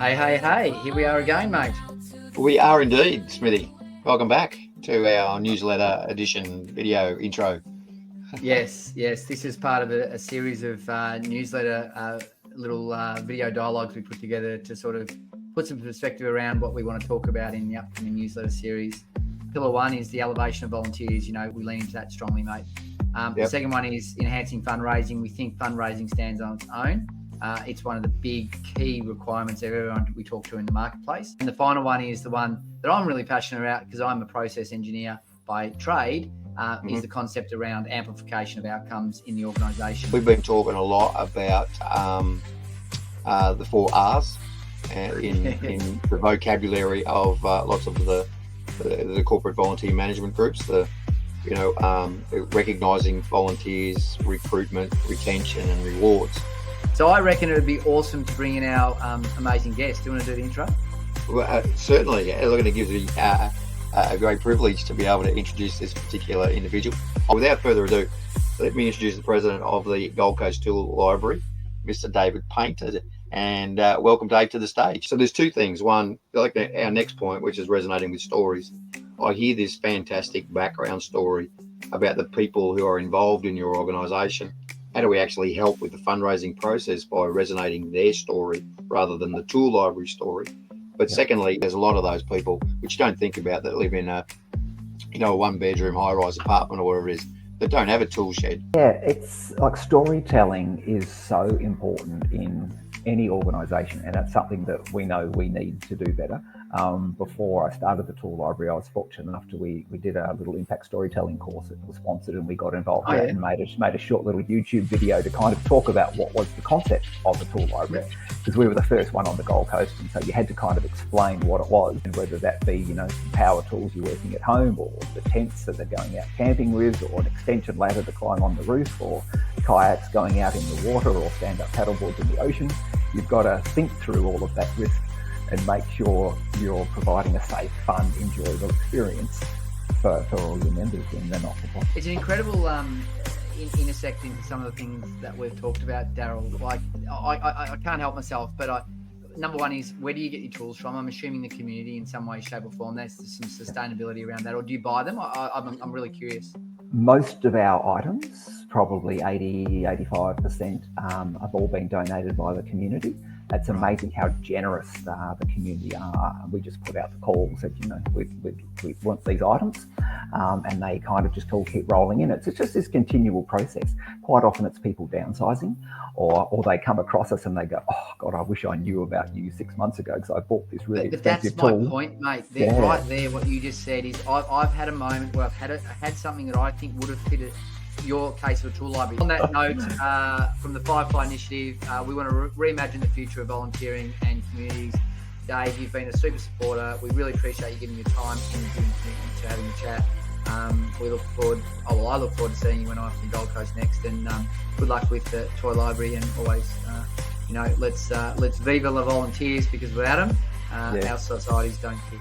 Hey, here we are again, mate. We are indeed, Smithy. Welcome back to our newsletter edition video intro. Yes, this is part of a series of newsletter little video dialogues we put together to sort of put some perspective around what we want to talk about in the upcoming newsletter series. Pillar one is the elevation of volunteers. You know, we lean into that strongly, mate. The second one is enhancing fundraising. We think fundraising stands on its own. It's one of the big key requirements of everyone we talk to in the marketplace. And the final one is the one that I'm really passionate about because I'm a process engineer by trade, is the concept around amplification of outcomes in the organisation. We've been talking a lot about the 4 R's in the vocabulary of lots of the corporate volunteer management groups, recognising volunteers, recruitment, retention and rewards. So I reckon it would be awesome to bring in our amazing guest. Do you want to do the intro? Well, certainly. Look, it gives me a great privilege to be able to introduce this particular individual. Without further ado, let me introduce the president of the Gold Coast Tool Library, Mr. David Paynter, and welcome Dave to the stage. So there's 2 things. One, like our next point, which is resonating with stories. I hear this fantastic background story about the people who are involved in your organisation. How do we actually help with the fundraising process by resonating their story rather than the tool library story? But secondly, there's a lot of those people which you don't think about that live in a 1-bedroom high-rise apartment or whatever it is that don't have a tool shed. Yeah, it's like storytelling is so important in any organisation, and it's something that we know we need to do better. Before I started the tool library, I was fortunate enough to we did a little impact storytelling course that was sponsored, and we got involved and made a short little YouTube video to kind of talk about what was the concept of the tool library, because we were the first one on the Gold Coast, and so you had to kind of explain what it was, and whether that be power tools you're working at home, or the tents that they're going out camping with, or an extension ladder to climb on the roof, or kayaks going out in the water, or stand-up paddleboards in the ocean. You've got to think through all of that risk and make sure you're providing a safe, fun, enjoyable experience for all your members in the not-for-profit. It's an incredible intersecting to some of the things that we've talked about, Daryl. Like, I can't help myself, but number one is, where do you get your tools from? I'm assuming the community in some way, shape or form. There's some sustainability around that, or do you buy them? I'm really curious. Most of our items, probably 80-85%, have all been donated by the community. It's amazing how generous the community are. We just put out the call, said, we want these items, and they kind of just all keep rolling in. It's just this continual process. Quite often it's people downsizing, or they come across us and they go, oh God, I wish I knew about you 6 months ago because I bought this really expensive tool. That's my point, mate. Right there, what you just said is I've had a moment where I had something that I think would have fitted your case of a tool library. On that note, from the Firefly initiative, we want to reimagine the future of volunteering and communities. Dave, you've been a super supporter. We really appreciate you giving your time and giving commitment to having a chat. I look forward to seeing you when I'm from Gold Coast next, and good luck with the toy library, and always, let's viva la volunteers, because without them, our societies don't keep.